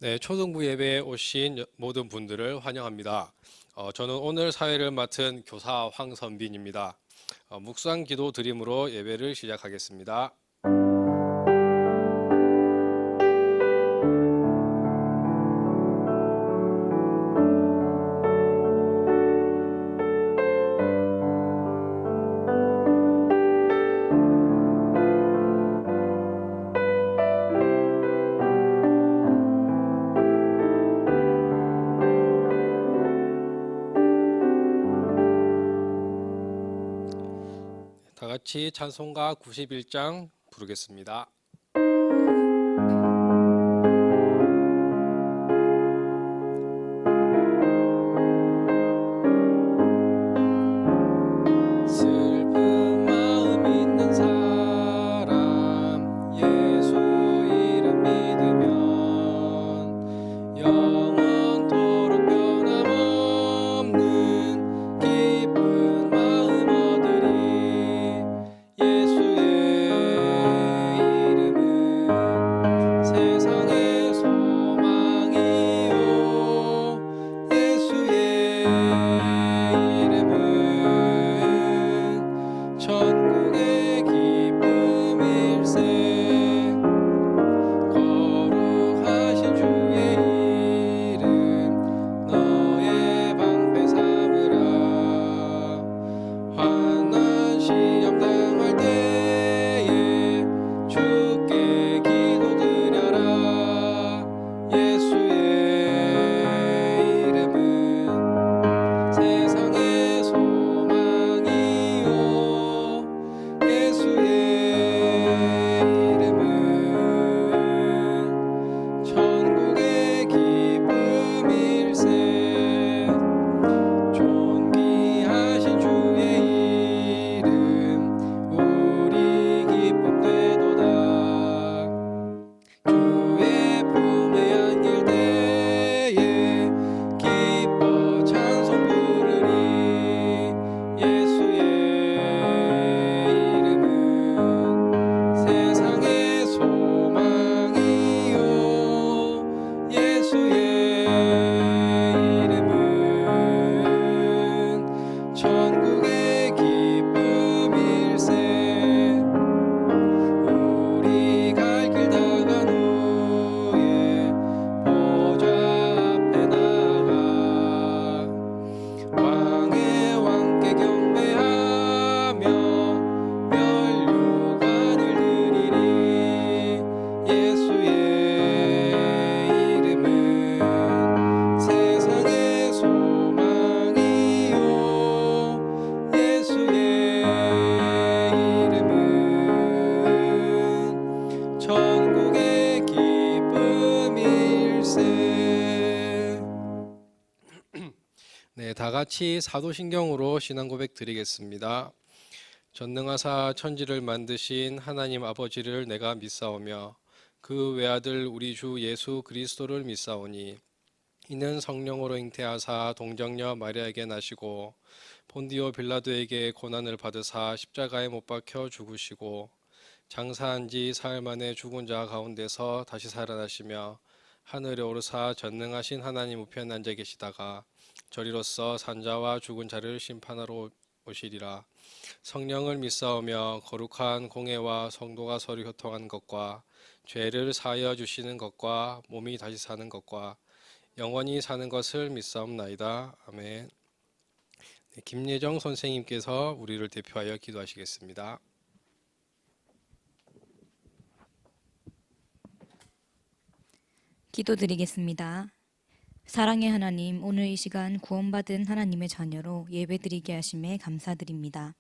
네, 초등부 예배에 오신 모든 분들을 환영합니다. 저는 오늘 사회를 맡은 교사 황선빈입니다. 묵상 기도 드림으로 예배를 시작하겠습니다. 다 같이 찬송가 91장 부르겠습니다. 슬픈 마음 있는 사람 예수 이름 믿으면 영원토록 변함없는 기쁜 마음 얻으리. 예수의 이름은 세상의 소망이요 예수의 이름은 천국의 기쁨일세. 거룩하신 주의 이름 너의 방패 삼으라. 환난 시험 당할 때에 주께 기도드려라. 예수의 이름은 세상의 소망이요 예수의 이름은 천국의 기쁨일세. 존귀하신 주의 이름 우리 기쁨 되도다. 주의 품에 안길 때에 기뻐 찬송 부르리. 예수의 이름은 세상의 소망이요 예수의 이름은 천국의 기쁨일세. 우리 갈 길 다간 후에 보좌 앞에 나가 왕의 왕께 경배하며 면류관을 드리리. 예수의 이름은 세상의 소망이요 예수의 이름은 천국의 기쁨일세. 네, 다 같이 사도신경으로 신앙 고백 드리겠습니다. 전능하사 천지를 만드신 하나님 아버지를 내가 믿사오며 그 외아들 우리 주 예수 그리스도를 믿사오니 이는 성령으로 잉태하사 동정녀 마리아에게 나시고 본디오 빌라도에게 고난을 받으사 십자가에 못 박혀 죽으시고 장사한 지 사흘 만에 죽은 자 가운데서 다시 살아나시며 하늘에 오르사 전능하신 하나님 우편 앉아 계시다가 저리로서 산자와 죽은 자를 심판하러 오시리라. 성령을 믿사오며 거룩한 공회와 성도가 서로 교통하는 것과 죄를 사하여 주시는 것과 몸이 다시 사는 것과 영원히 사는 것을 믿사옵나이다. 아멘. 네, 김예정 선생님께서 우리를 대표하여 기도하시겠습니다. 기도드리겠습니다. 사랑의 하나님, 오늘 이 시간 구원받은 하나님의 자녀로 예배드리게 하심에 감사드립니다.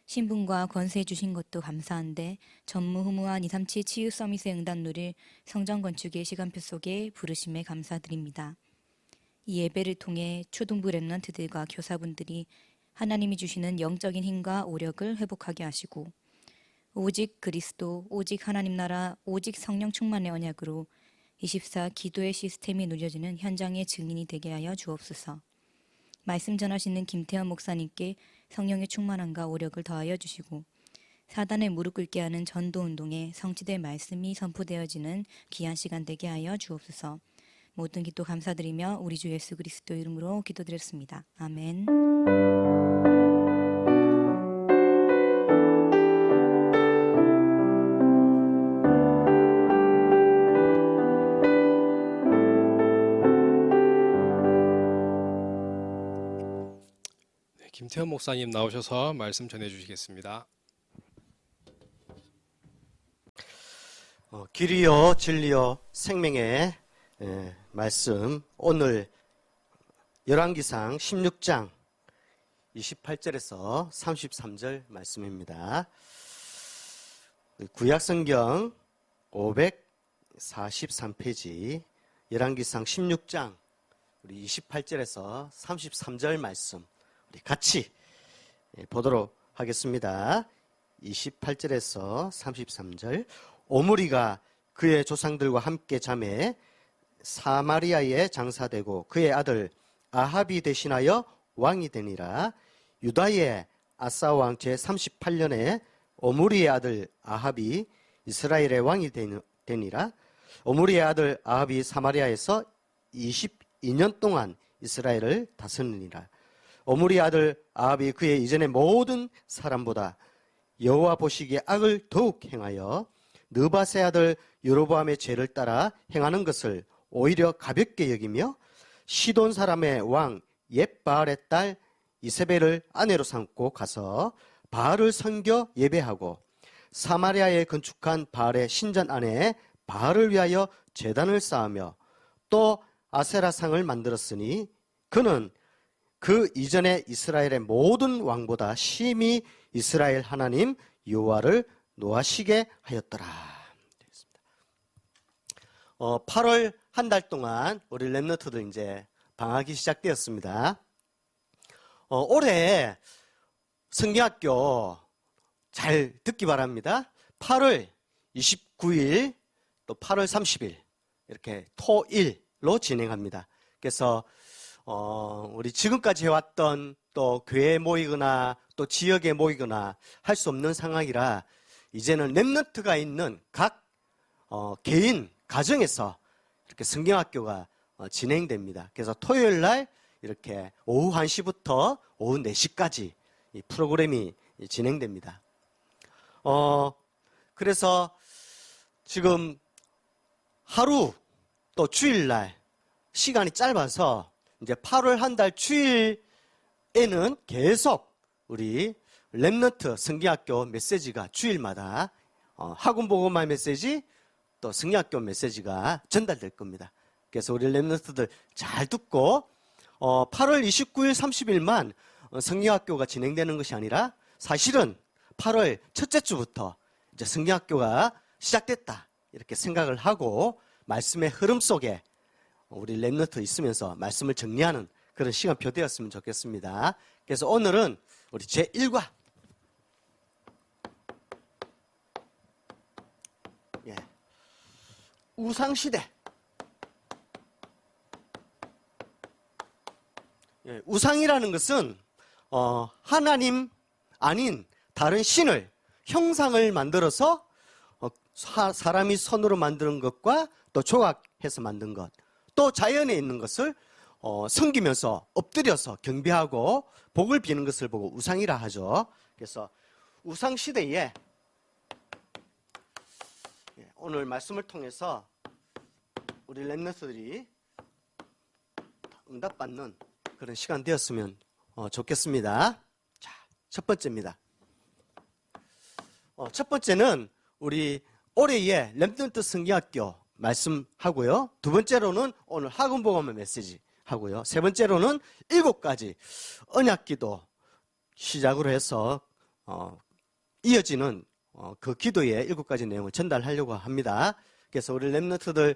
신분과 권세 주신 것도 감사한데 전무후무한 237 치유 서밋의 응답 누릴 성전 건축의 시간표 속에 부르심에 감사드립니다. 이 예배를 통해 초등부 랩런트들과 교사분들이 하나님이 주시는 영적인 힘과 오력을 회복하게 하시고 오직 그리스도, 오직 하나님 나라, 오직 성령 충만의 언약으로 24 기도의 시스템이 누려지는 현장의 증인이 되게 하여 주옵소서. 말씀 전하시는 김태현 목사님께 성령의 충만함과 오력을 더하여 주시고 사단의 무릎 꿇게 하는 전도운동에 성취될 말씀이 선포되어지는 귀한 시간 되게 하여 주옵소서. 모든 기도 감사드리며 우리 주 예수 그리스도 이름으로 기도드렸습니다. 아멘. 김태현 목사님 나오셔서 말씀 전해 주시겠습니다. 길이요 진리요 생명의 말씀, 오늘 열왕기상 16장 28절에서 33절 말씀입니다. 구약성경 543페이지 열왕기상 16장 우리 28절에서 33절 말씀 우리 같이 보도록 하겠습니다. 28절에서 33절. 오므리가 그의 조상들과 함께 잠에 사마리아에 장사되고 그의 아들 아합이 대신하여 왕이 되니라. 유다의 아사 왕 제38년에 오므리의 아들 아합이 이스라엘의 왕이 되니라. 오므리의 아들 아합이 사마리아에서 22년 동안 이스라엘을 다스리니라. 오므리의 아들 아합이 그의 이전의 모든 사람보다 여호와 보시기에 악을 더욱 행하여 느밧의 아들 여로보암의 죄를 따라 행하는 것을 오히려 가볍게 여기며 시돈 사람의 왕 옙바알의 딸 이세벨을 아내로 삼고 가서 바알을 섬겨 예배하고 사마리아에 건축한 바알의 신전 안에 바알을 위하여 제단을 쌓으며 또 아세라상을 만들었으니 그는 그 이전에 이스라엘의 모든 왕보다 심히 이스라엘 하나님 여호와를 노하시게 하였더라. 8월 한 달 동안 우리 렘넌트들 이제 방학이 시작되었습니다. 올해 성경학교 잘 듣기 바랍니다. 8월 29일 또 8월 30일 이렇게 토일로 진행합니다. 그래서 우리 지금까지 해왔던 또 교회에 모이거나 또 지역에 모이거나 할 수 없는 상황이라 이제는 렘넌트가 있는 각 개인 가정에서 이렇게 성경학교가 진행됩니다. 그래서 토요일 날 이렇게 오후 1시부터 오후 4시까지 이 프로그램이 진행됩니다. 그래서 지금 하루 또 주일 날 시간이 짧아서 이제 8월 한 달 주일에는 계속 우리 렘넌트 성경학교 메시지가 주일마다 학원 복음화 메시지 또 성경학교 메시지가 전달될 겁니다. 그래서 우리 렘넌트들 잘 듣고 8월 29일 30일만 성경학교가 진행되는 것이 아니라 사실은 8월 첫째 주부터 이제 성경학교가 시작됐다 이렇게 생각을 하고 말씀의 흐름 속에 우리 렘넌트 있으면서 말씀을 정리하는 그런 시간표 되었으면 좋겠습니다. 그래서 오늘은 우리 제1과 우상시대. 우상이라는 것은 하나님 아닌 다른 신을 형상을 만들어서 사람이 손으로 만드는 것과 또 조각해서 만든 것, 또 자연에 있는 것을 섬기면서 엎드려서 경배하고 복을 비는 것을 보고 우상이라 하죠. 그래서 우상시대에 오늘 말씀을 통해서 우리 렘넌트들이 응답받는 그런 시간 되었으면 좋겠습니다. 자, 첫 번째입니다. 첫 번째는 우리 올해의 렘넌트 성경학교 말씀하고요. 두 번째로는 오늘 학원 복음화 메시지 하고요. 세 번째로는 7가지 언약기도 시작으로 해서 이어지는 그 기도의 7가지 내용을 전달하려고 합니다. 그래서 우리 렘넌트들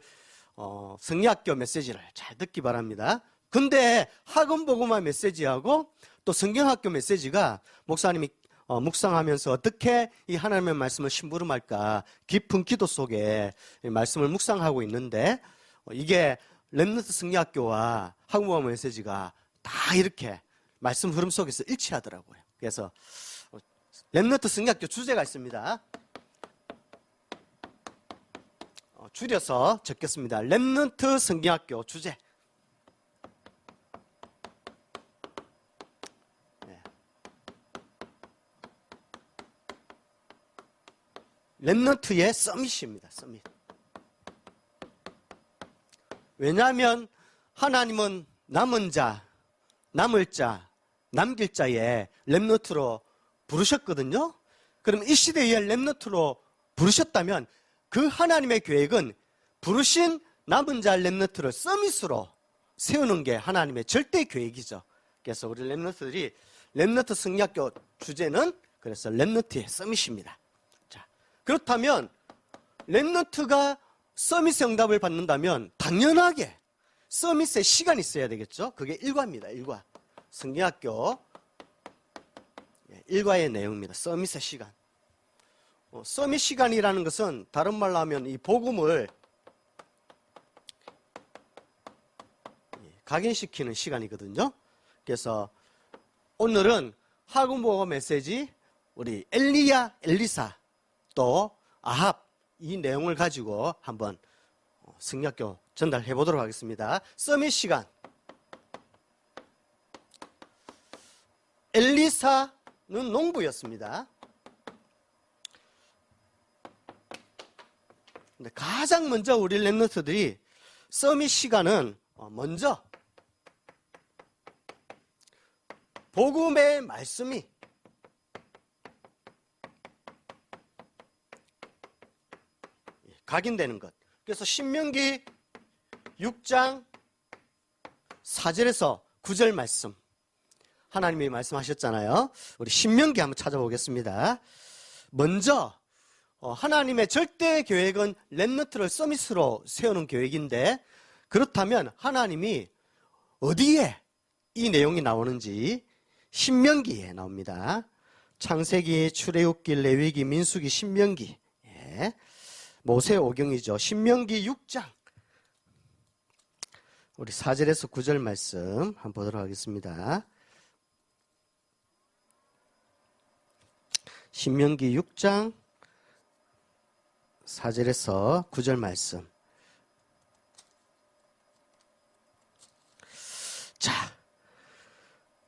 성경학교 메시지를 잘 듣기 바랍니다. 근데 학원 복음화 메시지하고 또 성경학교 메시지가 목사님이 묵상하면서 어떻게 이 하나님의 말씀을 심부름할까 깊은 기도 속에 말씀을 묵상하고 있는데 이게 렘넌트 성경학교와 학원 복음화 메시지가 다 이렇게 말씀 흐름 속에서 일치하더라고요. 그래서 렘넌트 성경학교 주제가 있습니다. 줄여서 적겠습니다. 렘넌트 성경학교 주제. 렘넌트의 서밋입니다. 서밋. 왜냐하면 하나님은 남은 자, 남을 자, 남길 자의 렘넌트로 부르셨거든요. 그럼 이 시대의 렘넌트로 부르셨다면 그 하나님의 계획은 부르신 남은 자 렘넌트를 서밋으로 세우는 게 하나님의 절대 계획이죠. 그래서 우리 렘넌트들이 렘넌트 성경학교 주제는 그래서 렘넌트의 서밋입니다. 자, 그렇다면 렘넌트가 서밋의 응답을 받는다면 당연하게 서밋의 시간이 있어야 되겠죠. 그게 일과입니다. 일과. 성경학교 일과의 내용입니다. 서밋의 시간. 서밋 시간이라는 것은 다른 말로 하면 이 복음을 각인시키는 시간이거든요. 그래서 오늘은 하금보고 메시지 우리 엘리야, 엘리사 또 아합 이 내용을 가지고 한번 성경학교 전달해 보도록 하겠습니다. 서밋 시간. 엘리사는 농부였습니다. 근데 가장 먼저 우리 렘넌트들이 서밋 시간은 먼저 복음의 말씀이 각인되는 것. 그래서 신명기 6장 4절에서 9절 말씀 하나님이 말씀하셨잖아요. 우리 신명기 한번 찾아보겠습니다. 먼저 하나님의 절대 계획은 렘넌트를 서밋으로 세우는 계획인데 그렇다면 하나님이 어디에 이 내용이 나오는지 신명기에 나옵니다. 창세기, 출애굽기, 레위기, 민수기, 신명기. 예. 모세오경이죠. 신명기 6장 우리 4절에서 9절 말씀 한번 보도록 하겠습니다. 신명기 6장 4절에서 9절 말씀. 자,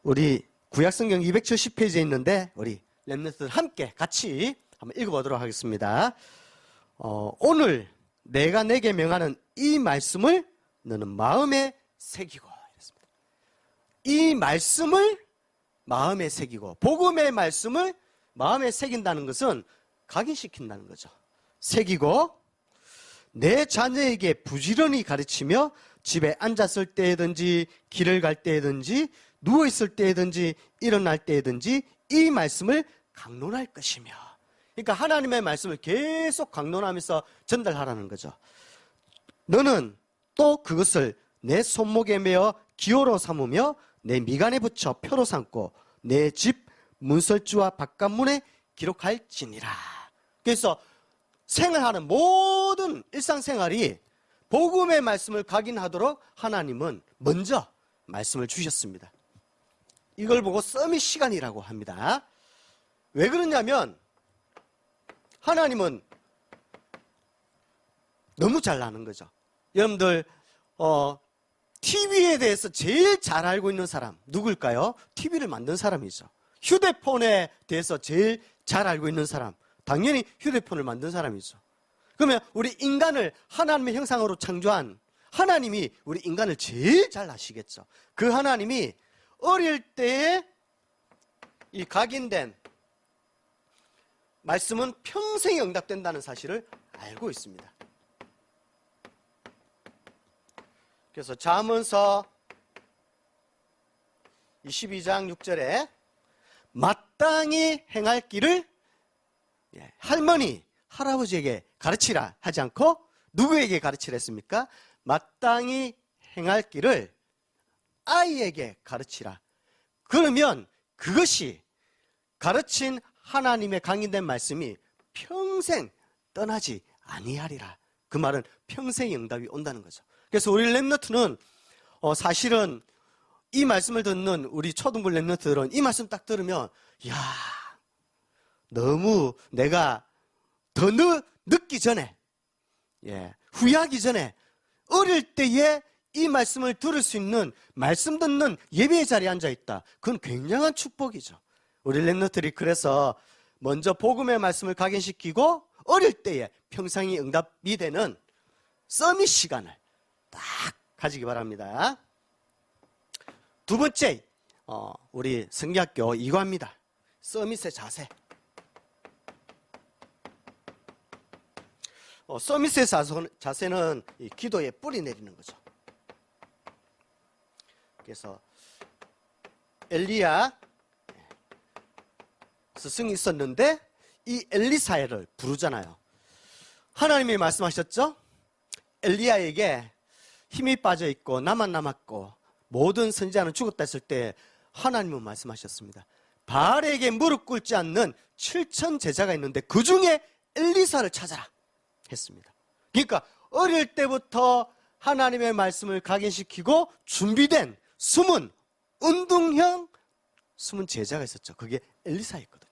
우리 구약성경 270페이지에 있는데 우리 렘넌트들 함께 같이 한번 읽어보도록 하겠습니다. 오늘 내가 내게 명하는 이 말씀을 너는 마음에 새기고 이랬습니다. 이 말씀을 마음에 새기고 복음의 말씀을 마음에 새긴다는 것은 각인시킨다는 거죠. 새기고 내 자녀에게 부지런히 가르치며 집에 앉았을 때든지 길을 갈 때든지 누워있을 때든지 일어날 때든지 이 말씀을 강론할 것이며 그러니까 하나님의 말씀을 계속 강론하면서 전달하라는 거죠. 너는 또 그것을 내 손목에 매어 기호로 삼으며 내 미간에 붙여 표로 삼고 내 집 문설주와 바깥문에 기록할지니라. 그래서 생활하는 모든 일상생활이 복음의 말씀을 각인하도록 하나님은 먼저 말씀을 주셨습니다. 이걸 보고 서밋 시간이라고 합니다. 왜 그러냐면 하나님은 너무 잘 아는 거죠. 여러분들 TV에 대해서 제일 잘 알고 있는 사람 누굴까요? TV를 만든 사람이죠. 휴대폰에 대해서 제일 잘 알고 있는 사람 당연히 휴대폰을 만든 사람이죠. 그러면 우리 인간을 하나님의 형상으로 창조한 하나님이 우리 인간을 제일 잘 아시겠죠. 그 하나님이 어릴 때에 이 각인된 말씀은 평생에 응답된다는 사실을 알고 있습니다. 그래서 잠언서 22장 6절에 마땅히 행할 길을 할머니, 할아버지에게 가르치라 하지 않고 누구에게 가르치라 했습니까? 마땅히 행할 길을 아이에게 가르치라. 그러면 그것이 가르친 하나님의 강인된 말씀이 평생 떠나지 아니하리라. 그 말은 평생의 응답이 온다는 거죠. 그래서 우리 렘넌트는 사실은 이 말씀을 듣는 우리 초등부 렘넌트들은 이 말씀 딱 들으면 이야 너무 내가 더 늦기 전에 후회하기 전에 어릴 때에 이 말씀을 들을 수 있는 말씀 듣는 예배의 자리에 앉아있다. 그건 굉장한 축복이죠. 우리 렘넌트들이 그래서 먼저 복음의 말씀을 각인시키고 어릴 때에 평생이 응답이 되는 서밋 시간을 딱 가지기 바랍니다. 두 번째, 우리 성리학교 이과입니다. 서밋의 자세. 서밋의 자세는 이 기도에 뿌리 내리는 거죠. 그래서 엘리야 스승이 있었는데 이 엘리사를 부르잖아요. 하나님이 말씀하셨죠? 엘리야에게 힘이 빠져 있고 나만 남았고 모든 선지자는 죽었다 했을 때 하나님은 말씀하셨습니다. 바알에게 무릎 꿇지 않는 7천 제자가 있는데 그 중에 엘리사를 찾아라 했습니다. 그러니까 어릴 때부터 하나님의 말씀을 각인시키고 준비된 숨은 운동형 숨은 제자가 있었죠. 그게 엘리사였거든요.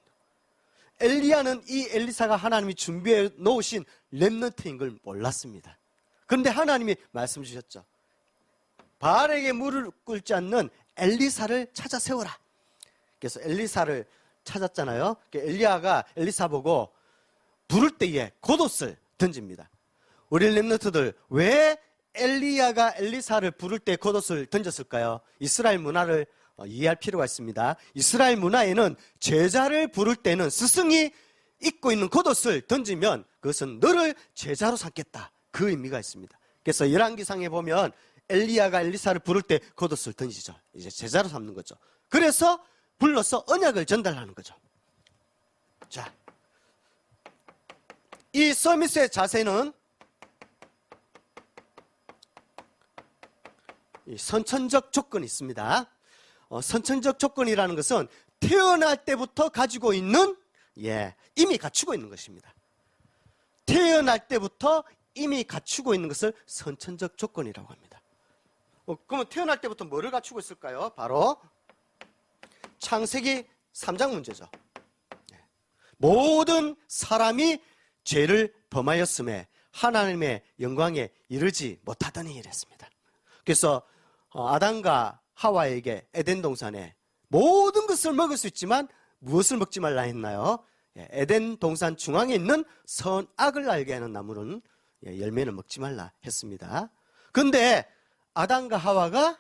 엘리야는 이 엘리사가 하나님이 준비해 놓으신 렘넌트인 걸 몰랐습니다. 그런데 하나님이 말씀 주셨죠. 바알에게 무릎 꿇지 않는 엘리사를 찾아 세워라. 그래서 엘리사를 찾았잖아요. 엘리야가 엘리사 보고 부를 때에 겉옷을 던집니다. 우리 렘넌트들 왜 엘리야가 엘리사를 부를 때 겉옷을 던졌을까요? 이스라엘 문화를 이해할 필요가 있습니다. 이스라엘 문화에는 제자를 부를 때는 스승이 입고 있는 겉옷을 던지면 그것은 너를 제자로 삼겠다. 그 의미가 있습니다. 그래서 열왕기상에 보면 엘리야가 엘리사를 부를 때 겉옷을 던지죠. 이제 제자로 삼는 거죠. 그래서 불러서 언약을 전달하는 거죠. 자, 이 서밋의 자세는 이 선천적 조건이 있습니다. 선천적 조건이라는 것은 태어날 때부터 가지고 있는 이미 갖추고 있는 것입니다. 태어날 때부터 이미 갖추고 있는 것을 선천적 조건이라고 합니다. 그러면 태어날 때부터 뭐를 갖추고 있을까요? 바로 창세기 3장 문제죠. 모든 사람이 죄를 범하였음에 하나님의 영광에 이르지 못하더니 이랬습니다. 그래서 아담과 하와에게 에덴 동산에 모든 것을 먹을 수 있지만 무엇을 먹지 말라 했나요? 에덴 동산 중앙에 있는 선악을 알게 하는 나무는 열매는 먹지 말라 했습니다. 그런데 아담과 하와가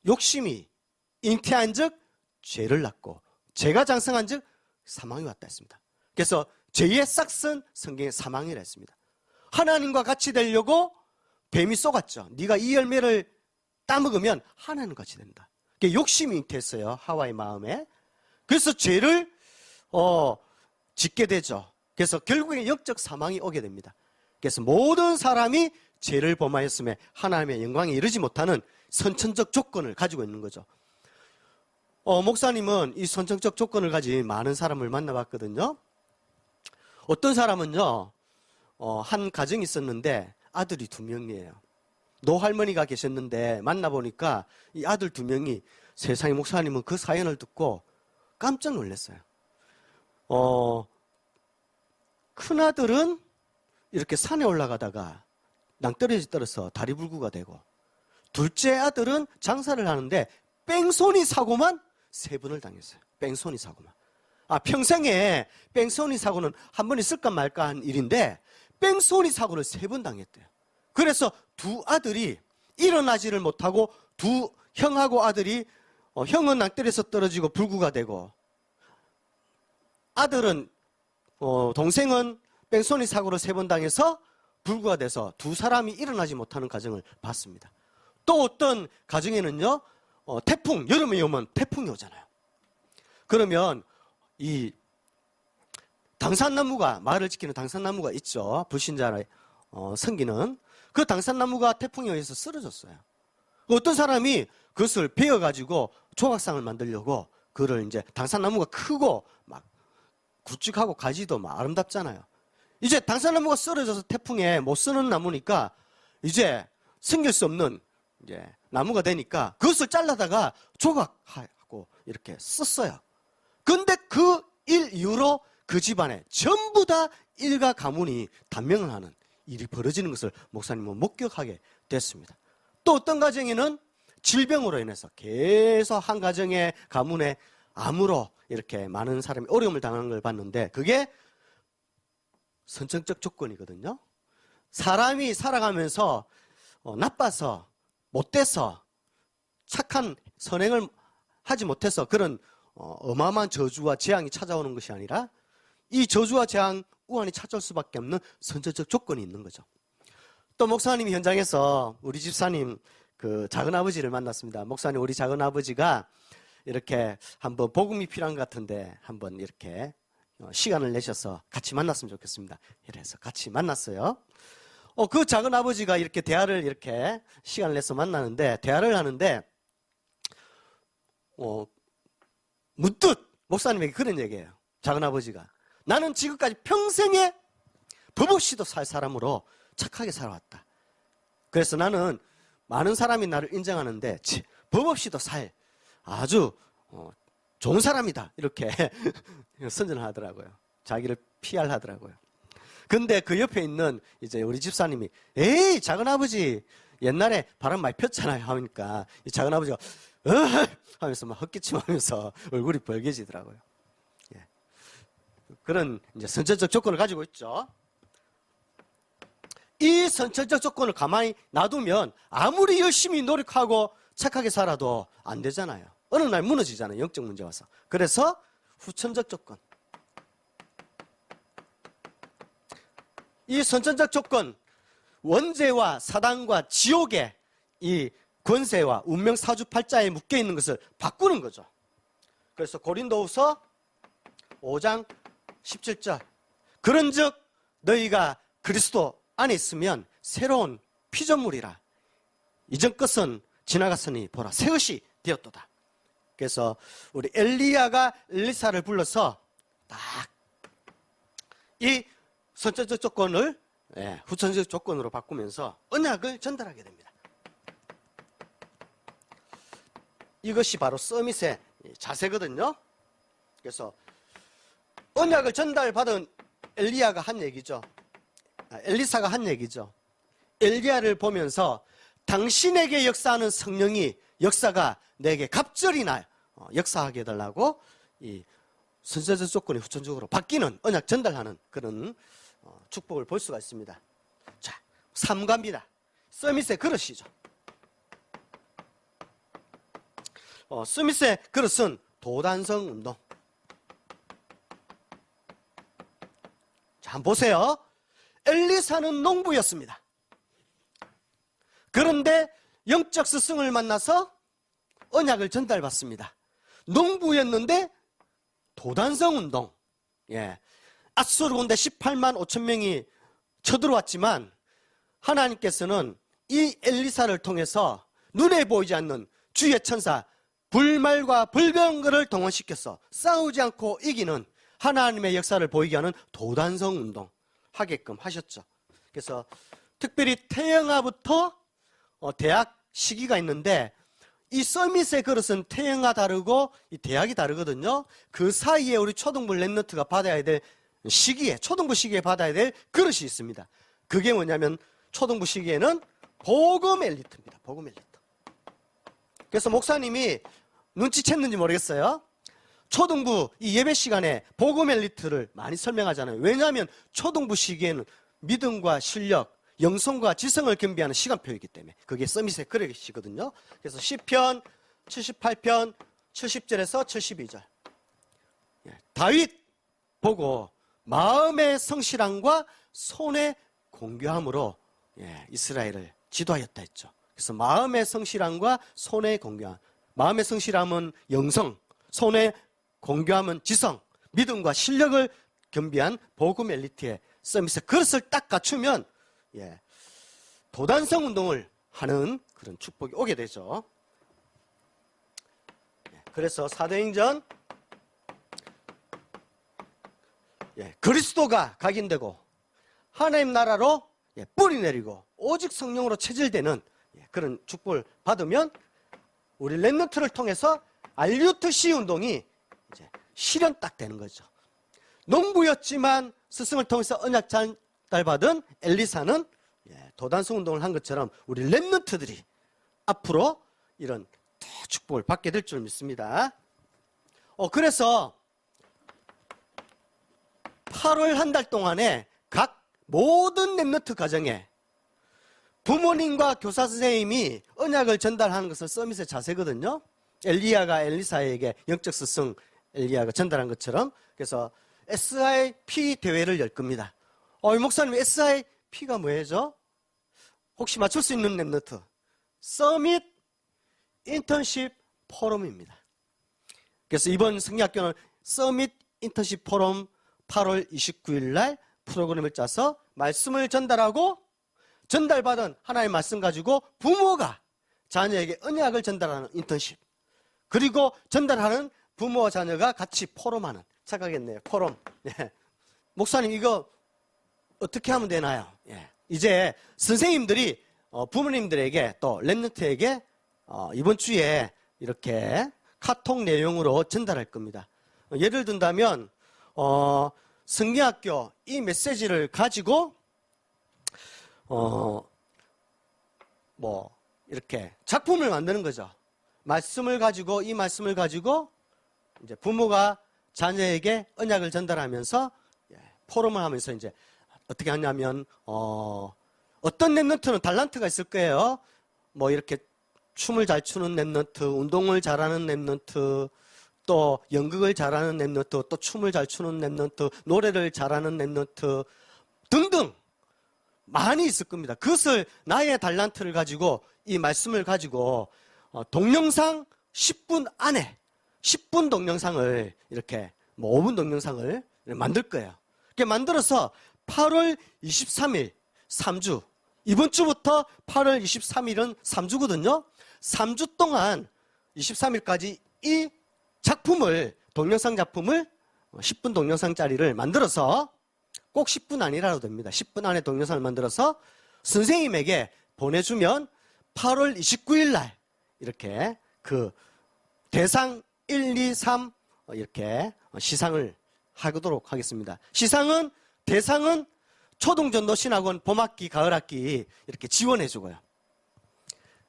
욕심이 잉태한 즉 죄를 낳고 죄가 장성한 즉 사망이 왔다 했습니다. 그래서 죄의 싹은 성경에 사망이라 했습니다. 하나님과 같이 되려고 뱀이 쏘갔죠. 네가 이 열매를 따먹으면 하나님과 같이 된다. 욕심이 잉태했어요. 하와의 마음에. 그래서 죄를 짓게 되죠. 그래서 결국에 영적 사망이 오게 됩니다. 그래서 모든 사람이 죄를 범하였음에 하나님의 영광에 이르지 못하는 선천적 조건을 가지고 있는 거죠. 목사님은 이 선천적 조건을 가진 많은 사람을 만나봤거든요. 어떤 사람은요, 한 가정이 있었는데 아들이 2명이에요. 노할머니가 계셨는데 만나보니까 이 아들 2명이 세상에 목사님은 그 사연을 듣고 깜짝 놀랐어요. 큰아들은 이렇게 산에 올라가다가 낭떠러지 떨어서 다리 불구가 되고, 둘째 아들은 장사를 하는데 뺑소니 사고만 3번을 당했어요. 뺑소니 사고만. 평생에 뺑소니 사고는 한 번 있을까 말까 한 일인데 뺑소니 사고를 3번 당했대요. 그래서 두 아들이 일어나지를 못하고 두 형하고 아들이 형은 낭떠러지에서 떨어지고 불구가 되고, 아들은 동생은 뺑소니 사고를 3번 당해서 불구가 돼서 두 사람이 일어나지 못하는 가정을 봤습니다. 또 어떤 가정에는요, 태풍, 여름에 오면 태풍이 오잖아요. 그러면 이 당산나무가, 말을 지키는 당산나무가 있죠. 불신자를 섬기는 그 당산나무가 태풍에 의해서 쓰러졌어요. 어떤 사람이 그것을 베어가지고 조각상을 만들려고, 그를 이제 당산나무가 크고 막 굵직하고 가지도 막 아름답잖아요. 이제 당산나무가 쓰러져서 태풍에 못 쓰는 나무니까 이제 숨길 수 없는 이제 나무가 되니까 그것을 잘라다가 조각하고 이렇게 썼어요. 근데 그 일 이후로 그 집안에 전부 다 일가 가문이 단명을 하는 일이 벌어지는 것을 목사님은 목격하게 됐습니다. 또 어떤 가정에는 질병으로 인해서 계속 한 가정의 가문에 암으로 이렇게 많은 사람이 어려움을 당하는 걸 봤는데, 그게 선천적 조건이거든요. 사람이 살아가면서 나빠서, 못돼서, 착한 선행을 하지 못해서 그런 어마어마한 저주와 재앙이 찾아오는 것이 아니라, 이 저주와 재앙, 우환이 찾아올 수밖에 없는 선천적 조건이 있는 거죠. 또 목사님이 현장에서 우리 집사님 그 작은아버지를 만났습니다. 목사님, 우리 작은아버지가 이렇게 한번 복음이 필요한 것 같은데 한번 이렇게 시간을 내셔서 같이 만났으면 좋겠습니다. 이래서 같이 만났어요. 그 작은아버지가 이렇게 대화를 이렇게 시간을 내서 만나는데, 대화를 하는데 문득 목사님에게 그런 얘기예요. 작은아버지가, 나는 지금까지 평생에 법 없이도 살 사람으로 착하게 살아왔다. 그래서 나는 많은 사람이 나를 인정하는데 법 없이도 살 아주 좋은 사람이다, 이렇게 선전을 하더라고요. 자기를 PR 하더라고요. 근데 그 옆에 있는 이제 우리 집사님이, 에이, 작은아버지 옛날에 바람 많이 폈잖아요 하니까 이 작은아버지가 하면서 막 헛기침하면서 얼굴이 벌개지더라고요. 예. 그런 이제 선천적 조건을 가지고 있죠. 이 선천적 조건을 가만히 놔두면 아무리 열심히 노력하고 착하게 살아도 안 되잖아요. 어느 날 무너지잖아요. 영적 문제 와서. 그래서 후천적 조건. 이 선천적 조건, 원죄와 사단과 지옥의 이 권세와 운명 사주팔자에 묶여 있는 것을 바꾸는 거죠. 그래서 고린도후서 5장 17절, 그런즉 너희가 그리스도 안에 있으면 새로운 피조물이라. 이전 것은 지나갔으니 보라, 새 것이 되었도다. 그래서 우리 엘리야가 엘리사를 불러서 딱 이 선천적 조건을 후천적 조건으로 바꾸면서 언약을 전달하게 됩니다. 이것이 바로 서밋의 자세거든요. 그래서 언약을 전달받은 엘리야가 한 얘기죠. 엘리사가 한 얘기죠. 엘리야를 보면서 당신에게 역사하는 성령이 역사가 내게 갑절이 날 역사하게 해달라고 이 선천적 조건이 후천적으로 바뀌는 언약 전달하는 그런 축복을 볼 수가 있습니다. 자, 3가입니다. 서밋의 그릇이죠. 서밋의 그릇은 도단성 운동. 자, 한번 보세요. 엘리사는 농부였습니다. 그런데 영적 스승을 만나서 언약을 전달받습니다. 농부였는데 도단성 운동. 아수르 군대 18만 5천 명이 쳐들어왔지만 하나님께서는 이 엘리사를 통해서 눈에 보이지 않는 주의 천사 불말과 불병거를 동원시켜서 싸우지 않고 이기는 하나님의 역사를 보이게 하는 도단성 운동 하게끔 하셨죠. 그래서 특별히 태영아부터 대학 시기가 있는데, 이 서밋의 그릇은 태영아 다르고 이 대학이 다르거든요. 그 사이에 우리 초등부 랩너트가 받아야 될 시기에, 초등부 시기에 받아야 될 그릇이 있습니다. 그게 뭐냐면 초등부 시기에는 복음 엘리트입니다. 복음 엘리트. 그래서 목사님이 눈치챘는지 모르겠어요. 초등부 이 예배 시간에 복음 엘리트를 많이 설명하잖아요. 왜냐하면 초등부 시기에는 믿음과 실력, 영성과 지성을 겸비하는 시간표이기 때문에. 그게 서밋의 그릇이거든요. 그래서 시편 78편 70절에서 72절. 다윗 보고 마음의 성실함과 손의 공교함으로 이스라엘을 지도하였다 했죠. 그래서 마음의 성실함과 손의 공교함. 마음의 성실함은 영성, 손의 공교함은 지성, 믿음과 실력을 겸비한 복음 엘리트의 서밋의 그릇을 딱 갖추면 도단성 운동을 하는 그런 축복이 오게 되죠. 그래서 사도행전 그리스도가 각인되고 하나님 나라로 뿌리 내리고 오직 성령으로 체질되는 그런 축복을 받으면 우리 랩너트를 통해서 RUTC 운동이 이제 실현 딱 되는 거죠. 농부였지만 스승을 통해서 언약 전달받은 엘리사는 도단성 운동을 한 것처럼 우리 렘넌트들이 앞으로 이런 축복을 받게 될 줄 믿습니다. 그래서 8월 한 달 동안에 각 모든 렘넌트 가정에 부모님과 교사 선생님이 언약을 전달하는 것을 서밋의 자세거든요. 엘리야가 엘리사에게 영적 스승 엘리야가 전달한 것처럼. 그래서 SIP 대회를 열 겁니다. 이 목사님 SIP가 뭐예요? 혹시 맞출 수 있는 렘넌트? 서밋 인턴십 포럼입니다. 그래서 이번 승리학교는 서밋 인턴십 포럼 8월 29일 날 프로그램을 짜서 말씀을 전달하고 전달받은 하나님의 말씀 가지고 부모가 자녀에게 언약을 전달하는 인턴십, 그리고 전달하는 부모와 자녀가 같이 포럼하는, 착각했네요. 포럼. 목사님 이거 어떻게 하면 되나요? 이제 선생님들이 부모님들에게 또 렘넌트에게 이번 주에 이렇게 카톡 내용으로 전달할 겁니다. 예를 든다면 승리학교 이 메시지를 가지고 이렇게 작품을 만드는 거죠. 말씀을 가지고, 이 말씀을 가지고 이제 부모가 자녀에게 언약을 전달하면서 포럼을 하면서 이제 어떻게 하냐면 어떤 렘넌트는 달란트가 있을 거예요. 이렇게 춤을 잘 추는 렘넌트, 운동을 잘하는 렘넌트, 또 연극을 잘하는 렘넌트, 또 춤을 잘 추는 렘넌트, 노래를 잘하는 렘넌트 등등 많이 있을 겁니다. 그것을 나의 달란트를 가지고 이 말씀을 가지고 동영상 10분 안에 10분 동영상을 이렇게 5분 동영상을 만들 거예요. 이렇게 만들어서 8월 23일 3주, 이번 주부터 8월 23일은 3주거든요. 3주 동안 23일까지 이 작품을, 동영상 작품을 10분 동영상짜리를 만들어서, 꼭 10분 아니라도 됩니다. 10분 안에 동영상을 만들어서 선생님에게 보내주면 8월 29일 날 이렇게 그 대상 1, 2, 3 이렇게 시상을 하도록 하겠습니다. 대상은 초등전도신학원 봄학기, 가을학기 이렇게 지원해주고요.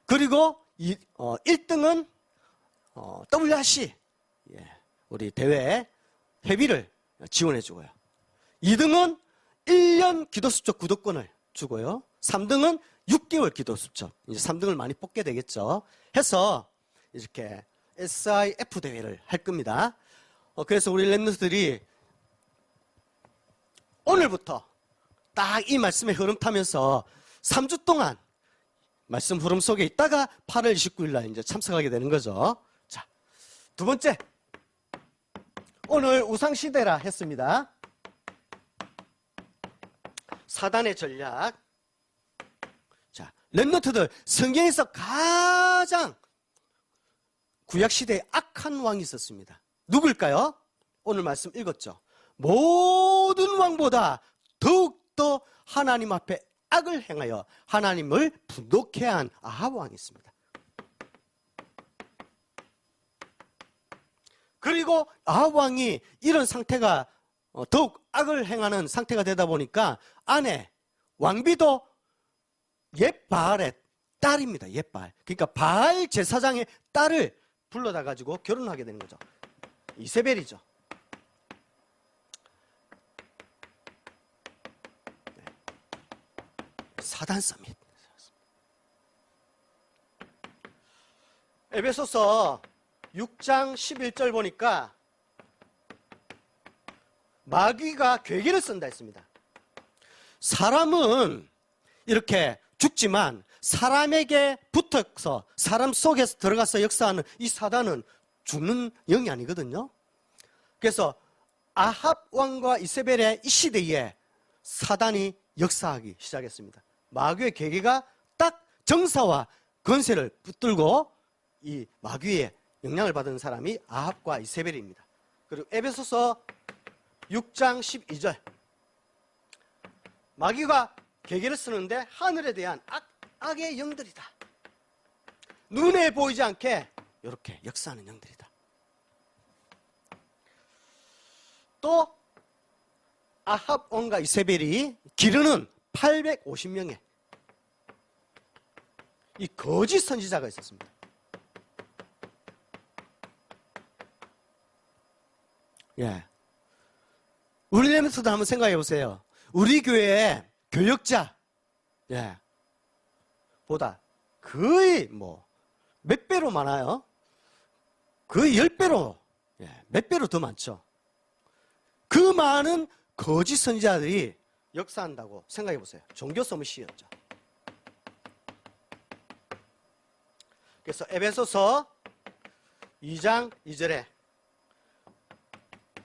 그리고 1등은 WRC 우리 대회 회비를 지원해주고요. 2등은 1년 기도수첩 구독권을 주고요. 3등은 6개월 기도수첩, 이제 3등을 많이 뽑게 되겠죠. 해서 이렇게 SIF 대회를 할 겁니다. 그래서 우리 렘넌트들이 오늘부터 딱 이 말씀의 흐름 타면서 3주 동안 말씀 흐름 속에 있다가 8월 29일 날 이제 참석하게 되는 거죠. 자, 두 번째. 오늘 우상시대라 했습니다. 사단의 전략. 자, 렘넌트들, 성경에서 가장 구약시대에 악한 왕이 있었습니다. 누굴까요? 오늘 말씀 읽었죠. 모든 왕보다 더욱더 하나님 앞에 악을 행하여 하나님을 분노케 한 아합 왕이 있습니다. 그리고 아합 왕이 이런 상태가 더욱 악을 행하는 상태가 되다 보니까 아내 왕비도 옛바알의 딸입니다. 옛바알. 그러니까 바알 제사장의 딸을 불러다 가지고 결혼하게 되는 거죠. 이세벨이죠. 사단 서밋. 에베소서 6장 11절 보니까 마귀가 괴계를 쓴다 했습니다. 사람은 이렇게 죽지만 사람에게 붙어서 사람 속에서 들어가서 역사하는 이 사단은 죽는 영이 아니거든요. 그래서 아합 왕과 이세벨의 이 시대에 사단이 역사하기 시작했습니다. 마귀의 계계가 딱 정사와 권세를 붙들고 이 마귀의 영향을 받은 사람이 아합과 이세벨입니다. 그리고 에베소서 6장 12절 마귀가 계계를 쓰는데 하늘에 대한 악의 영들이다. 눈에 보이지 않게 이렇게 역사하는 영들이다. 또 아합 왕과 이세벨이 기르는 850명의 이 거짓 선지자가 있었습니다. 예. 우리 렘넌트도 한번 생각해 보세요. 우리 교회의 교역자, 예, 보다 거의 몇 배로 많아요? 거의 10배로, 예, 몇 배로 더 많죠. 그 많은 거짓 선지자들이 역사한다고 생각해 보세요. 종교 서밋이었죠. 그래서 에베소서 2장 2절에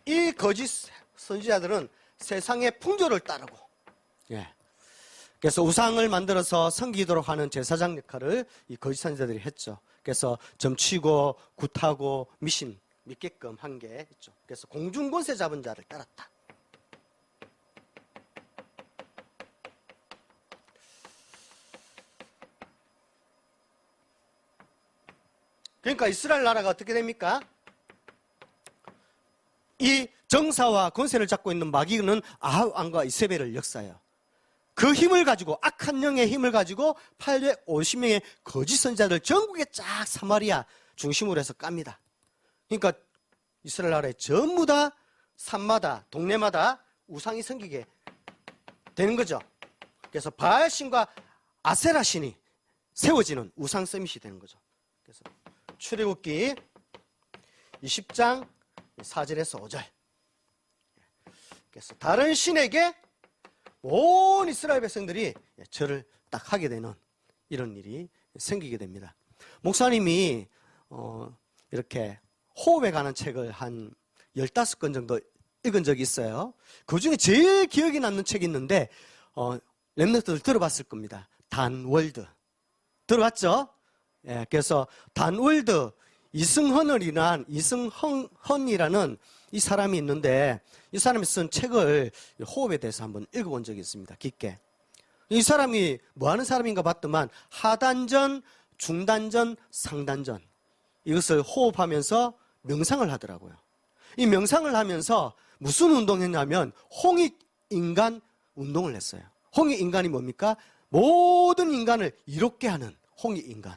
이 거짓 선지자들은 세상의 풍조를 따르고, 예, 그래서 우상을 만들어서 섬기도록 하는 제사장 역할을 이 거짓 선지자들이 했죠. 그래서 점치고 굿하고 믿게끔 한 게 있죠. 그래서 공중권세 잡은 자를 따랐다. 그러니까 이스라엘 나라가 어떻게 됩니까? 이 정사와 권세를 잡고 있는 마귀는 아합 왕과 이세벨을 역사해요. 그 힘을 가지고, 악한 영의 힘을 가지고 850명의 거짓 선지자들 전국에 쫙 사마리아 중심으로 해서 깝니다. 그러니까 이스라엘 나라에 전부 다 산마다 동네마다 우상이 생기게 되는 거죠. 그래서 바알신과 아세라신이 세워지는 우상 서밋이 되는 거죠. 그래서 출애굽기 20장 4절에서 5절. 그래서 다른 신에게 온 이스라엘 백성들이 절을 딱 하게 되는 이런 일이 생기게 됩니다. 목사님이 이렇게 호흡에 관한 책을 한 15권 정도 읽은 적이 있어요. 그 중에 제일 기억에 남는 책이 있는데 렘넌트들 들어봤을 겁니다. 단월드. 들어봤죠? 예, 그래서 단월드 이승헌이라는 이 사람이 있는데, 이 사람이 쓴 책을 호흡에 대해서 한번 읽어본 적이 있습니다. 깊게. 이 사람이 뭐 하는 사람인가 봤더만 하단전, 중단전, 상단전 이것을 호흡하면서 명상을 하더라고요. 이 명상을 하면서 무슨 운동했냐면 홍익인간 운동을 했어요. 홍익인간이 뭡니까? 모든 인간을 이롭게 하는 홍익인간.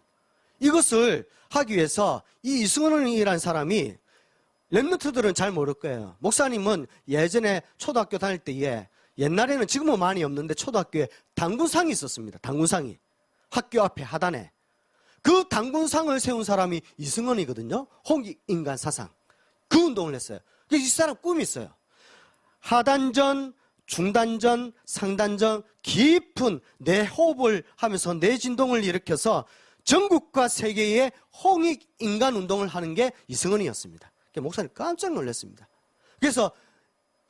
이것을 하기 위해서 이 이승헌이라는 사람이, 렘넌트들은 잘 모를 거예요. 목사님은 예전에 초등학교 다닐 때에, 옛날에는 지금은 많이 없는데 초등학교에 당군상이 있었습니다. 당군상이. 학교 앞에 하단에. 그 당군상을 세운 사람이 이승헌이거든요. 홍익인간 사상. 그 운동을 했어요. 그래서 이 사람 꿈이 있어요. 하단전, 중단전, 상단전, 깊은 내 호흡을 하면서 내 진동을 일으켜서 전국과 세계에 홍익인간 운동을 하는 게 이승헌이었습니다. 목사님 깜짝 놀랐습니다. 그래서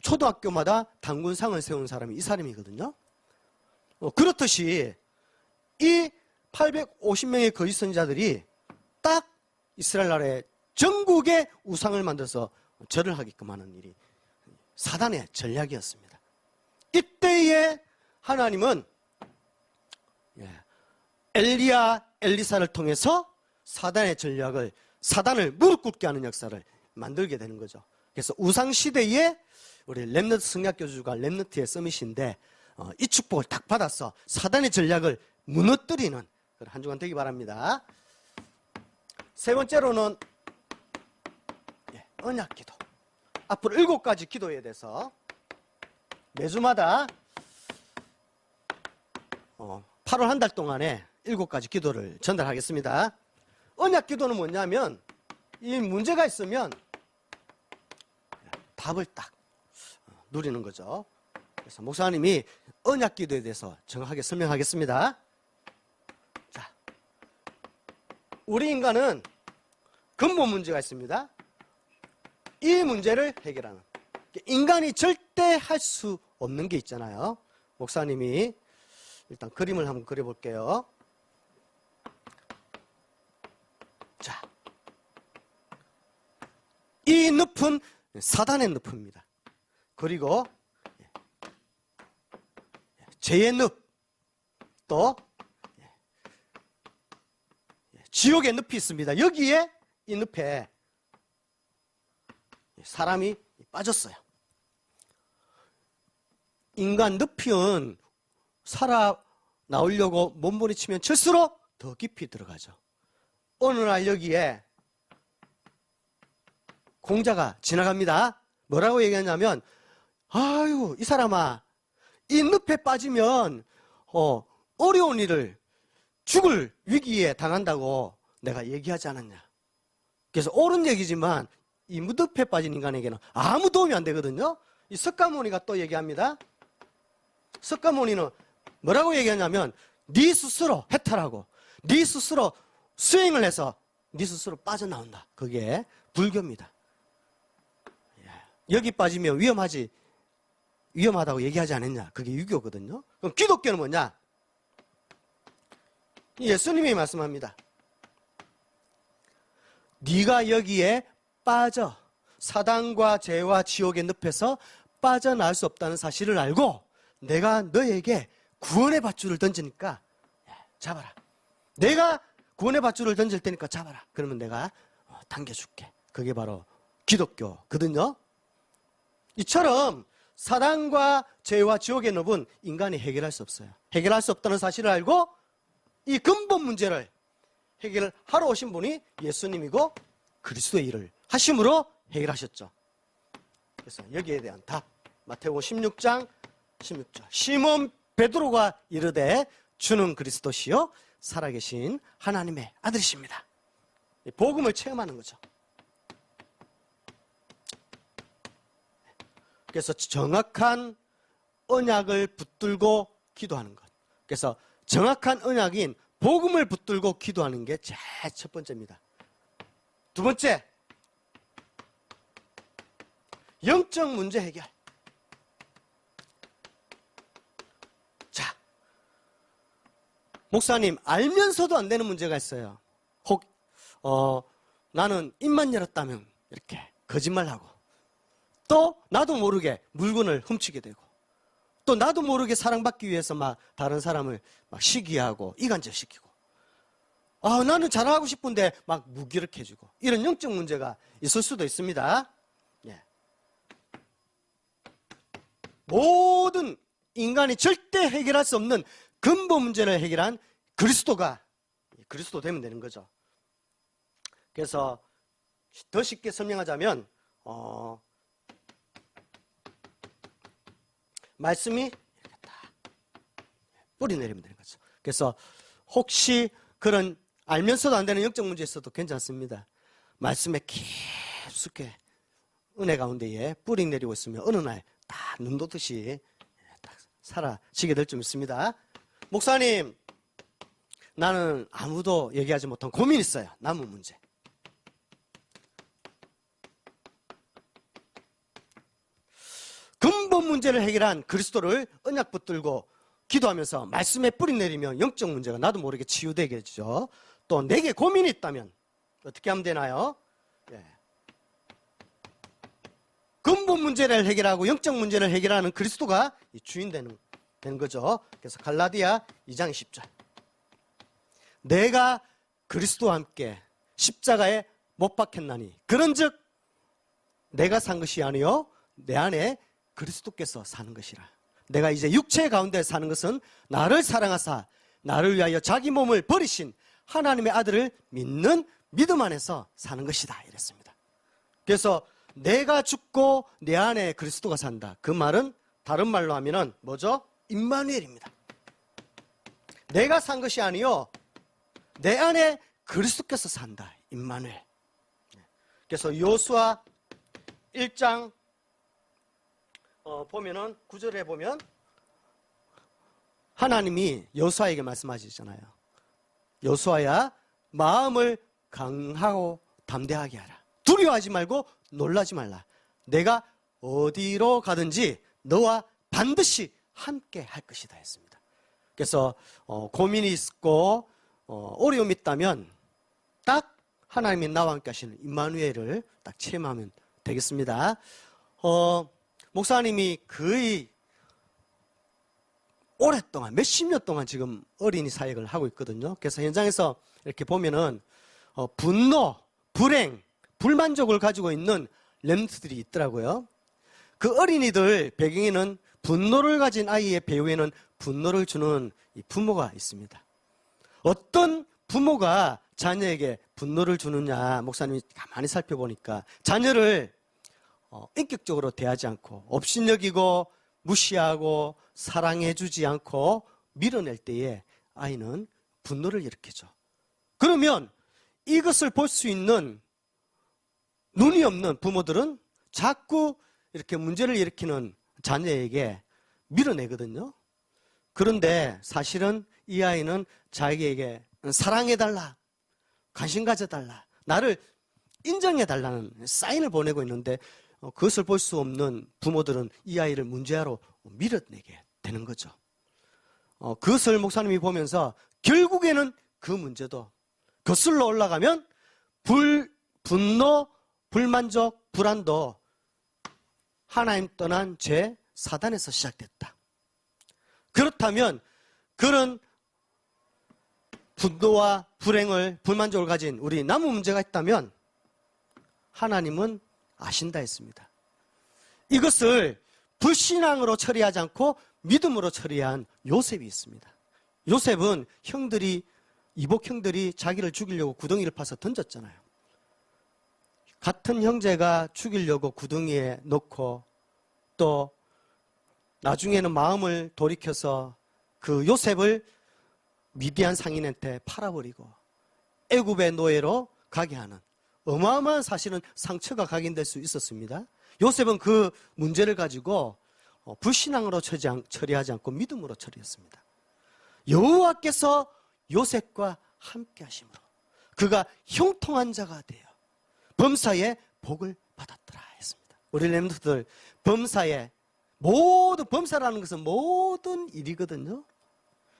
초등학교마다 당군상을 세운 사람이 이 사람이거든요. 그렇듯이 이 850명의 거짓 선지자들이 딱 이스라엘 나라의 전국에 우상을 만들어서 절을 하게끔 하는 일이 사단의 전략이었습니다. 이때에 하나님은 엘리사를 통해서 사단의 전략을, 사단을 무릎 꿇게 하는 역사를 만들게 되는 거죠. 그래서 우상시대에 우리 렘넌트 성약교주가 렘넌트의 서밋인데 이 축복을 딱 받아서 사단의 전략을 무너뜨리는 그런 한 주간 되기 바랍니다. 세 번째로는 언약기도. 앞으로 7가지 기도에 대해서 매주마다 8월 한 달 동안에 7가지 기도를 전달하겠습니다. 언약기도는 뭐냐면 이 문제가 있으면 답을 딱 누리는 거죠. 그래서 목사님이 언약기도에 대해서 정확하게 설명하겠습니다. 자, 우리 인간은 근본 문제가 있습니다. 이 문제를 해결하는, 인간이 절대 할 수 없는 게 있잖아요. 목사님이 일단 그림을 한번 그려볼게요. 자, 이 늪은 사단의 늪입니다. 그리고 죄의 늪, 또 지옥의 늪이 있습니다. 여기에 이 늪에 사람이 빠졌어요. 인간 늪이은 살아 나오려고 몸부림치면 칠수록 더 깊이 들어가죠. 어느 날 여기에 공자가 지나갑니다. 뭐라고 얘기하냐면, 아유, 이 사람아, 이 늪에 빠지면 어려운 일을, 죽을 위기에 당한다고 내가 얘기하지 않았냐. 그래서 옳은 얘기지만 이 늪에 빠진 인간에게는 아무 도움이 안 되거든요. 이 석가모니가 또 얘기합니다. 석가모니는 뭐라고 얘기하냐면, 네 스스로 해탈하고 네 스스로 수행을 해서 네 스스로 빠져나온다. 그게 불교입니다. 여기 빠지면 위험하다고 얘기하지 않았냐. 그게 유교거든요. 그럼 기독교는 뭐냐? 예수님이 말씀합니다. 네가 여기에 빠져 사단과 죄와 지옥의 늪에서 빠져나올 수 없다는 사실을 알고 내가 너에게 구원의 밧줄을 던지니까 잡아라. 내가 구원의 밧줄을 던질 테니까 잡아라. 그러면 내가 당겨줄게. 그게 바로 기독교거든요. 이처럼 사단과 죄와 지옥의 늪은 인간이 해결할 수 없어요. 해결할 수 없다는 사실을 알고 이 근본 문제를 해결하러 오신 분이 예수님이고 그리스도의 일을 하심으로 해결하셨죠. 그래서 여기에 대한 답, 마태복음 16장 16절. 시몬 베드로가 이르되 주는 그리스도시요 살아계신 하나님의 아들이십니다. 복음을 체험하는 거죠. 그래서 정확한 언약을 붙들고 기도하는 것. 그래서 정확한 언약인 복음을 붙들고 기도하는 게 제일 첫 번째입니다. 두 번째, 영적 문제 해결. 자, 목사님, 알면서도 안 되는 문제가 있어요. 혹 나는 입만 열었다면 이렇게 거짓말하고, 또 나도 모르게 물건을 훔치게 되고, 또 나도 모르게 사랑받기 위해서 막 다른 사람을 막 시기하고 이간질시키고, 나는 잘하고 싶은데 막 무기력해지고, 이런 영적 문제가 있을 수도 있습니다. 예. 모든 인간이 절대 해결할 수 없는 근본 문제를 해결한 그리스도 되면 되는 거죠. 그래서 더 쉽게 설명하자면 말씀이 이렇게 딱 뿌리 내리면 되는 거죠. 그래서 혹시 그런 알면서도 안 되는 영적 문제 있어도 괜찮습니다. 말씀에 깊숙이 은혜 가운데에 뿌리 내리고 있으면 어느 날 딱 눈 돋듯이 딱 사라지게 될 줄 믿습니다. 목사님, 나는 아무도 얘기하지 못한 고민이 있어요. 남은 문제. 근본 문제를 해결한 그리스도를 언약 붙들고 기도하면서 말씀에 뿌리 내리면 영적 문제가 나도 모르게 치유되게 되죠. 또 내게 고민이 있다면 어떻게 하면 되나요? 예. 근본 문제를 해결하고 영적 문제를 해결하는 그리스도가 주인 되는 거죠. 그래서 갈라디아 2장 10절. 내가 그리스도와 함께 십자가에 못 박혔나니 그런즉 내가 산 것이 아니요 내 안에 그리스도께서 사는 것이라. 내가 이제 육체 가운데 사는 것은 나를 사랑하사 나를 위하여 자기 몸을 버리신 하나님의 아들을 믿는 믿음 안에서 사는 것이다 이랬습니다. 그래서 내가 죽고 내 안에 그리스도가 산다. 그 말은 다른 말로 하면은 뭐죠? 임마누엘입니다. 내가 산 것이 아니요 내 안에 그리스도께서 산다. 임마누엘. 그래서 요수아 1장 보면은 9절에 보면 하나님이 여호수아에게 말씀하시잖아요. 여호수아야 마음을 강하고 담대하게 하라. 두려워하지 말고 놀라지 말라. 내가 어디로 가든지 너와 반드시 함께 할 것이다 했습니다. 그래서 고민이 있고 어려움이 있다면 딱 하나님이 나와 함께 하시는 임마누엘을 딱 체험하면 되겠습니다. 목사님이 거의 오랫동안 몇십 년 동안 지금 어린이 사역을 하고 있거든요. 그래서 현장에서 이렇게 보면은 분노, 불행, 불만족을 가지고 있는 렘넌트들이 있더라고요. 그 어린이들 배경에는 분노를 가진 아이의 배후에는 분노를 주는 이 부모가 있습니다. 어떤 부모가 자녀에게 분노를 주느냐, 목사님이 가만히 살펴보니까 자녀를 인격적으로 대하지 않고 업신여기고 무시하고 사랑해주지 않고 밀어낼 때에 아이는 분노를 일으키죠. 그러면 이것을 볼 수 있는 눈이 없는 부모들은 자꾸 이렇게 문제를 일으키는 자녀에게 밀어내거든요. 그런데 사실은 이 아이는 자기에게 사랑해달라, 관심 가져달라, 나를 인정해달라는 사인을 보내고 있는데 그것을 볼 수 없는 부모들은 이 아이를 문제아로 밀어내게 되는 거죠. 그것을 목사님이 보면서 결국에는 그 문제도 거슬러 올라가면 분노, 불만족, 불안도 하나님 떠난 죄, 사단에서 시작됐다. 그렇다면 그런 분노와 불행을, 불만족을 가진 우리 남은 문제가 있다면 하나님은 아신다 했습니다. 이것을 불신앙으로 처리하지 않고 믿음으로 처리한 요셉이 있습니다. 요셉은 이복 형들이 자기를 죽이려고 구덩이를 파서 던졌잖아요. 같은 형제가 죽이려고 구덩이에 넣고 또 나중에는 마음을 돌이켜서 그 요셉을 미디안 상인한테 팔아버리고 애굽의 노예로 가게 하는 어마어마한 사실은 상처가 각인될 수 있었습니다. 요셉은 그 문제를 가지고 불신앙으로 처리하지 않고 믿음으로 처리했습니다. 여호와께서 요셉과 함께 하심으로 그가 형통한 자가 되어 범사에 복을 받았더라 했습니다. 우리 렘넌트들 범사에 범사라는 것은 모든 일이거든요.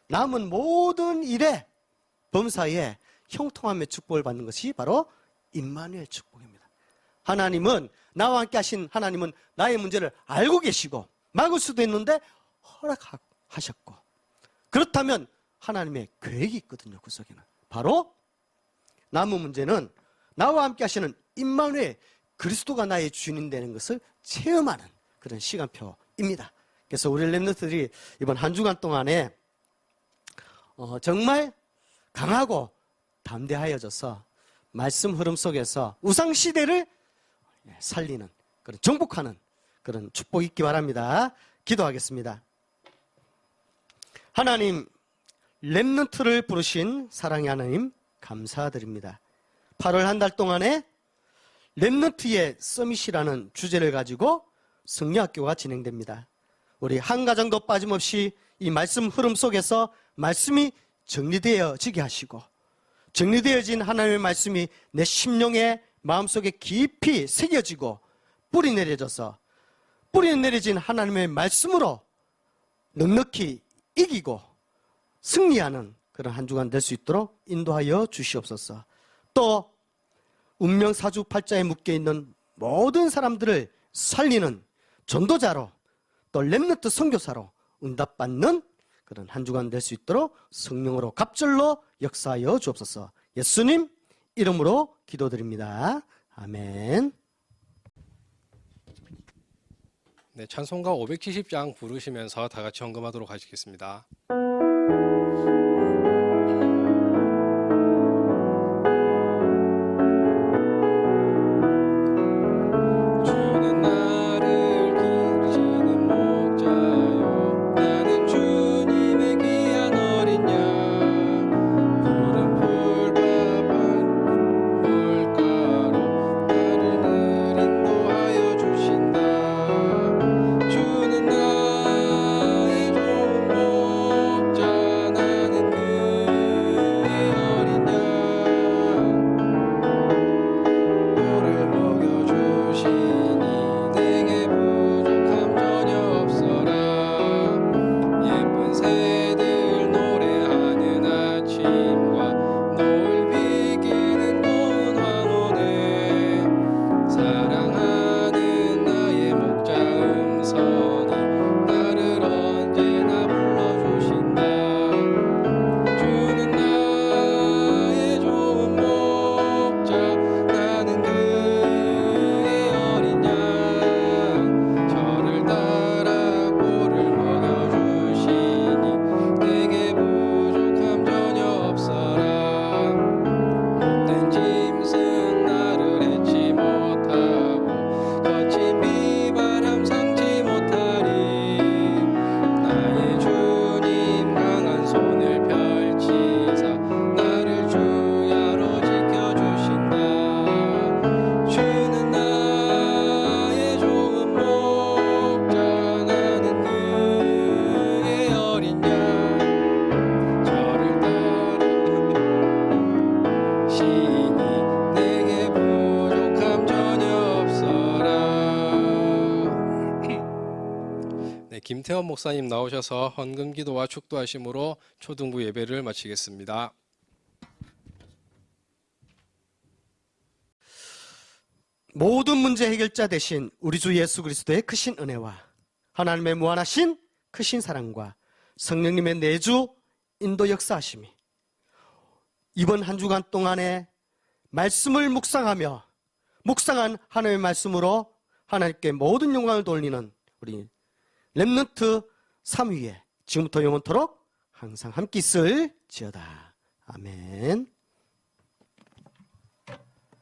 남은 모든 일에 범사에 형통함의 축복을 받는 것이 바로 임마누엘 축복입니다. 하나님은 나와 함께 하신 하나님은 나의 문제를 알고 계시고 막을 수도 있는데 허락하셨고 그렇다면 하나님의 계획이 있거든요. 그 속에는 바로 남은 문제는 나와 함께 하시는 임마누엘 그리스도가 나의 주인 되는 것을 체험하는 그런 시간표입니다. 그래서 우리 렘넌트들이 이번 한 주간 동안에 정말 강하고 담대하여져서 말씀 흐름 속에서 우상시대를 살리는 그런 정복하는 그런 축복이 있기 바랍니다. 기도하겠습니다. 하나님, 렘넌트를 부르신 사랑의 하나님 감사드립니다. 8월 한 달 동안에 렘넌트의 서밋이라는 주제를 가지고 승려학교가 진행됩니다. 우리 한 가정도 빠짐없이 이 말씀 흐름 속에서 말씀이 정리되어지게 하시고 정리되어진 하나님의 말씀이 내 심령의 마음속에 깊이 새겨지고 뿌리 내려진 하나님의 말씀으로 넉넉히 이기고 승리하는 그런 한 주간 될 수 있도록 인도하여 주시옵소서. 또 운명 사주팔자에 묶여있는 모든 사람들을 살리는 전도자로 또 렘넌트 선교사로 응답받는 그런 한 주간 될 수 있도록 성령으로 갑절로 역사하여 주옵소서. 예수님 이름으로 기도드립니다. 아멘. 네, 찬송가 570장 부르시면서 다 같이 헌금하도록 하시겠습니다. 주는 나를 기르시는 목자요 나는 주님의 귀한 어린 양 푸른 풀밭 물가로 나를 늘 인도하여 주신다. 주는 나의 좋은 김태원 목사님 나오셔서 헌금 기도와 축도하심으로 초등부 예배를 마치겠습니다. 모든 문제 해결자 되신 우리 주 예수 그리스도의 크신 은혜와 하나님의 무한하신 크신 사랑과 성령님의 내주 인도 역사하심이 이번 한 주간 동안에 말씀을 묵상하며 묵상한 하나님의 말씀으로 하나님께 모든 영광을 돌리는 우리 렘넌트 3위에 지금부터 영원토록 항상 함께 있을지어다. 아멘.